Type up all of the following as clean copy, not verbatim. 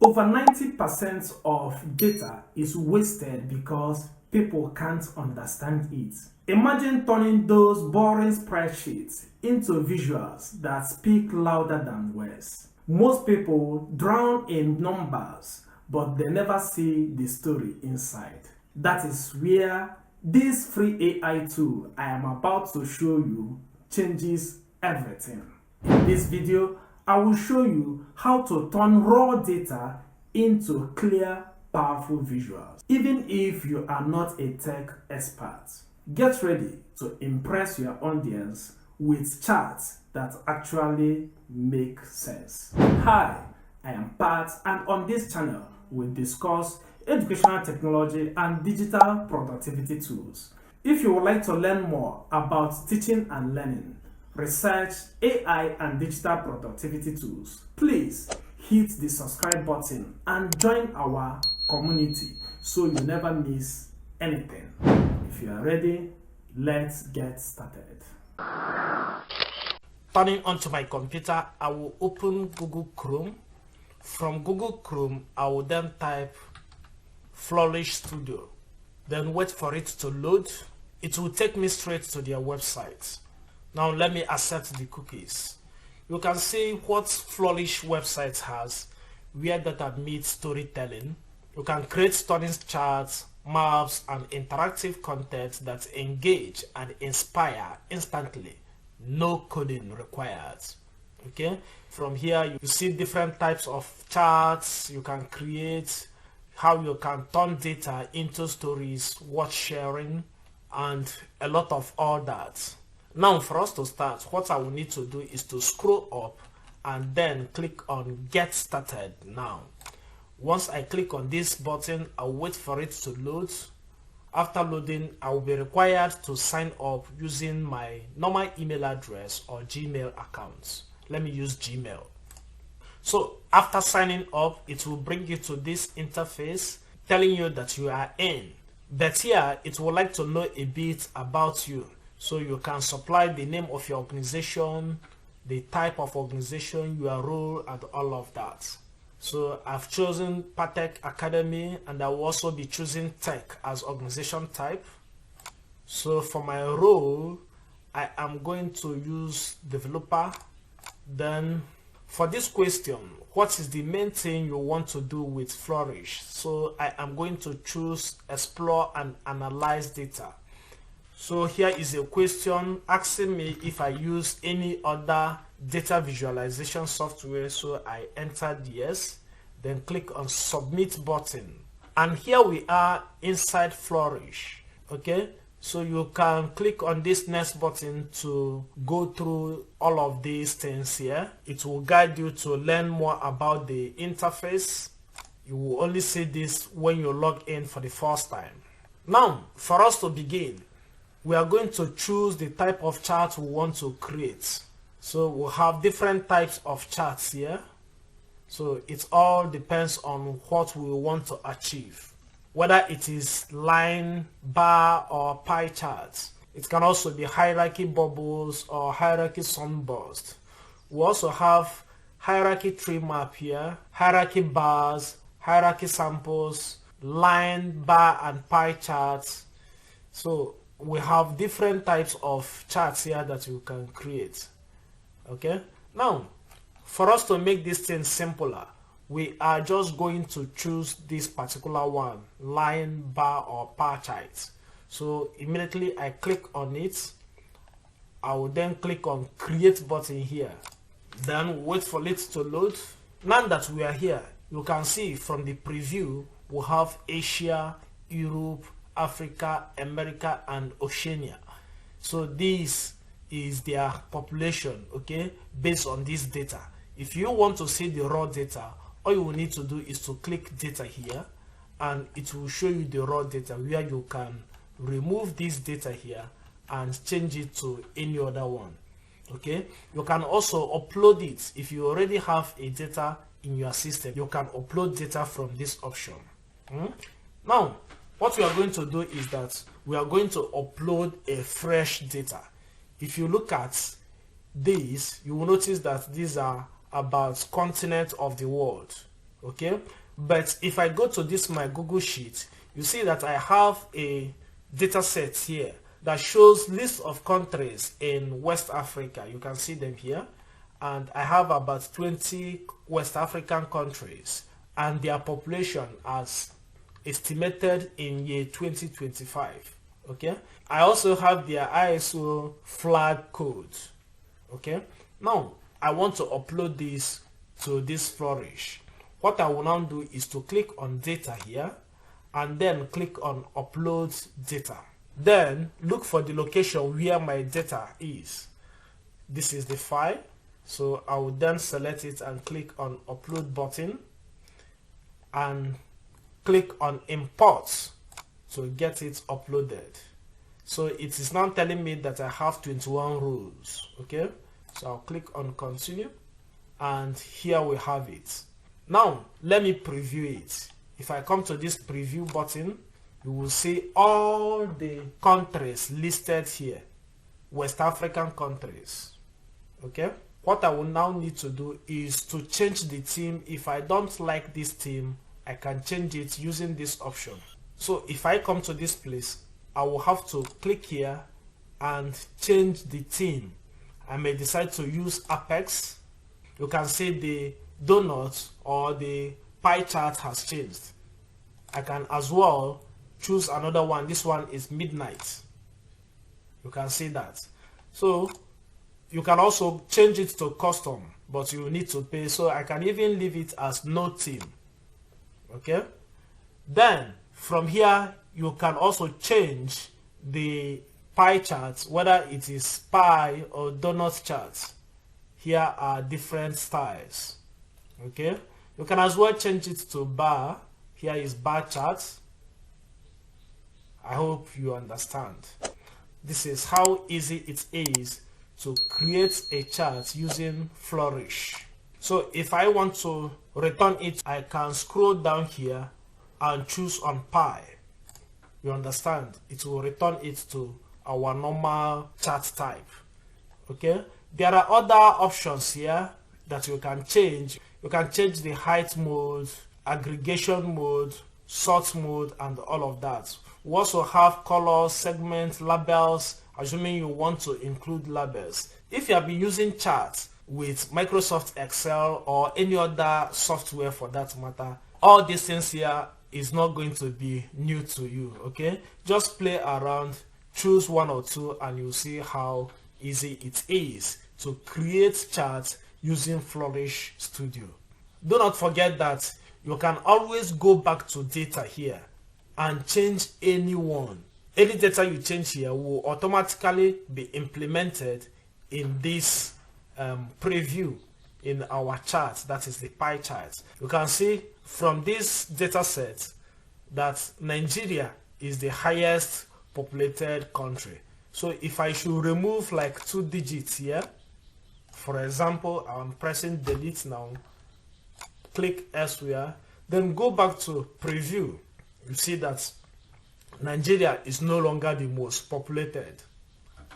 Over 90% of data is wasted because people can't understand it. Imagine turning those boring spreadsheets into visuals that speak louder than words. Most people drown in numbers, but they never see the story inside. That is where this free AI tool I am about to show you changes everything. In this video, I will show you how to turn raw data into clear, powerful visuals, even if you are not a tech expert. Get ready to impress your audience with charts that actually make sense. Hi, I am Pat, and on this channel, we discuss educational technology and digital productivity tools. If you would like to learn more about teaching and learning, research, AI, and digital productivity tools, please hit the subscribe button and join our community so you never miss anything. If you are ready, let's get started. Turning onto my computer, I will open Google Chrome. From Google Chrome, I will then type Flourish Studio. Then wait for it to load. It will take me straight to their website. Now let me accept the cookies. You can see what Flourish website has, where data meets storytelling. You can create stunning charts, maps, and interactive content that engage and inspire instantly. No coding required. Okay, from here you see different types of charts you can create, how you can turn data into stories worth sharing, and a lot of all that. Now for us to start, what I will need to do is to scroll up and then click on Get Started Now. Once I click on this button, I'll wait for it to load. After loading, I will be required to sign up using my normal email address or Gmail account. Let me use Gmail. So after signing up, it will bring you to this interface telling you that you are in. But here, it would like to know a bit about you. So you can supply the name of your organization, the type of organization, your role, and all of that. So I've chosen Patek Academy, and I will also be choosing tech as organization type. So for my role, I am going to use developer. Then for this question, what is the main thing you want to do with Flourish? So I am going to choose explore and analyze data. So here is a question asking me if I use any other data visualization software. So I entered yes, then click on submit button. And here we are inside Flourish. Okay, so you can click on this next button to go through all of these things here. It will guide you to learn more about the interface. You will only see this when you log in for the first time. Now, for us to begin, we are going to choose the type of chart we want to create. So we'll have different types of charts here. So it all depends on what we want to achieve, whether it is line, bar, or pie charts. It can also be hierarchy bubbles or hierarchy sunburst. We also have hierarchy tree map here, hierarchy bars, hierarchy samples, line, bar, and pie charts. So we have different types of charts here that you can create. Okay, now for us to make this thing simpler, we are just going to choose this particular one, line, bar, or pie chart. So immediately I click on it. I will then click on create button here, then wait for it to load. Now that we are here, you can see from the preview we have Asia, Europe, Africa, America, and Oceania. So this is their population, okay, based on this data. If you want to see the raw data, all you will need to do is to click data here, and it will show you the raw data where you can remove this data here and change it to any other one. Okay, you can also upload it. If you already have a data in your system, you can upload data from this option. Now what we are going to do is that we are going to upload a fresh data. If you look at these, you will notice that these are about continent of the world. okay? But if I go to this my Google Sheet, you see that I have a data set here that shows list of countries in West Africa. You can see them here, and I have about 20 West African countries and their population as estimated in year 2025. Okay, I also have their ISO flag code. Okay, now I want to upload this to this Flourish. What I will now do is to click on data here and then click on upload data. Then look for the location where my data is. This is the file, so I will then select it and click on upload button and click on import to get it uploaded. So it is now telling me that I have 21 rows. Okay, so I'll click on continue, and here we have it. Now let me preview it. If I come to this preview button, you will see all the countries listed here, West African countries. Okay, what I will now need to do is to change the theme. If I don't like this theme, I can change it using this option. So if I come to this place, I will have to click here and change the theme. I may decide to use Apex. You can see the donut or the pie chart has changed. I can as well choose another one. This one is midnight. You can see that. So you can also change it to custom, but you need to pay. So I can even leave it as no theme. Okay, then from here you can also change the pie chart, whether it is pie or donut chart. Here are different styles. Okay, you can as well change it to bar. Here is bar chart. I hope you understand. This is how easy it is to create a chart using Flourish. So if I want to return it, I can scroll down here and choose on pie. You understand? It will return it to our normal chart type. Okay, there are other options here that you can change. You can change the height mode, aggregation mode, sort mode, and all of that. We also have colors, segments, labels, assuming you want to include labels. If you have been using charts with Microsoft Excel or any other software for that matter, all these things here is not going to be new to you. Okay, just play around, choose one or two, and you'll see how easy it is to create charts using Flourish Studio. Do not forget that you can always go back to data here and change any one. Any data you change here will automatically be implemented in this preview in our chart, that is the pie chart. You can see from this data set that Nigeria is the highest populated country. So if I should remove like 2 digits here, for example, I'm pressing delete now, click elsewhere, then go back to preview, you see that Nigeria is no longer the most populated.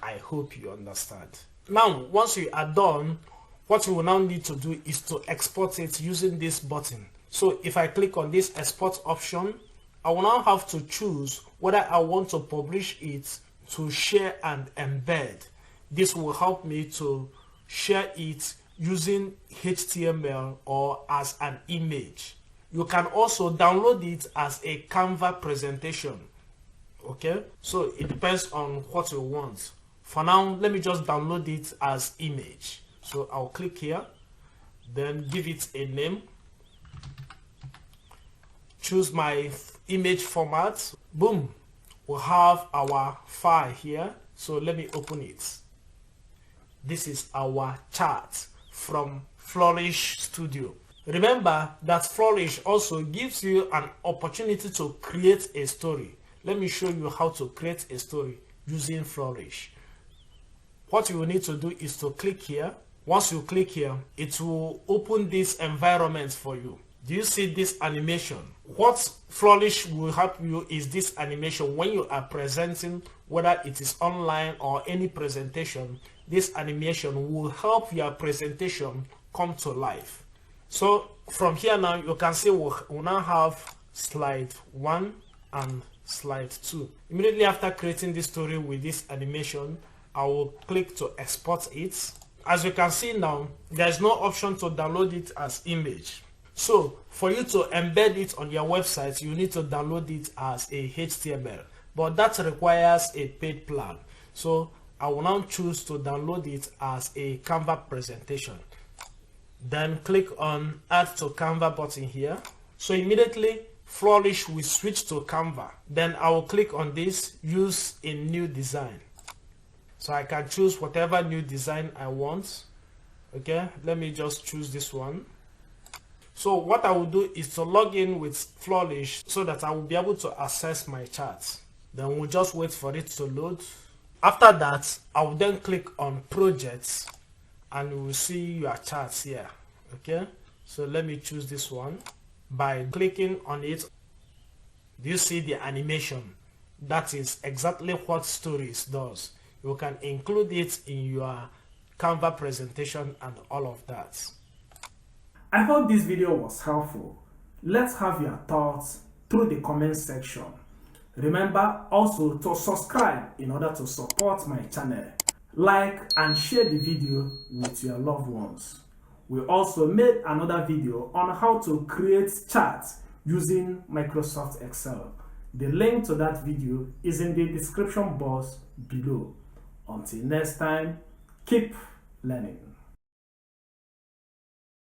I hope you understand. Now, once you are done, what you will now need to do is to export it using this button. So if I click on this export option, I will now have to choose whether I want to publish it, to share and embed. This will help me to share it using HTML or as an image. You can also download it as a Canva presentation. Okay, so it depends on what you want. For now, let me just download it as image. So I'll click here, then give it a name, choose my image format. Boom, we'll have our file here. So let me open it. This is our chart from Flourish Studio. Remember that Flourish also gives you an opportunity to create a story. Let me show you how to create a story using Flourish. What you will need to do is to click here. Once you click here, it will open this environment for you. Do you see this animation? What Flourish will help you is this animation. When you are presenting, whether it is online or any presentation, this animation will help your presentation come to life. So from here now, you can see we now have slide 1 and slide 2. Immediately after creating this story with this animation, I will click to export it. As you can see now, there is no option to download it as image. So for you to embed it on your website, you need to download it as a HTML, but that requires a paid plan. So I will now choose to download it as a Canva presentation. Then click on add to Canva button here. So immediately Flourish will switch to Canva. Then I will click on this, use a new design. So I can choose whatever new design I want. Okay, let me just choose this one. So what I will do is to log in with Flourish so that I will be able to access my charts. Then we'll just wait for it to load. After that, I will then click on projects and you will see your charts here. Okay, so let me choose this one. By clicking on it, do you see the animation? That is exactly what Stories does. You can include it in your Canva presentation and all of that. I hope this video was helpful. Let's have your thoughts through the comment section. Remember also to subscribe in order to support my channel. Like and share the video with your loved ones. We also made another video on how to create charts using Microsoft Excel. The link to that video is in the description box below. Until next time, keep learning.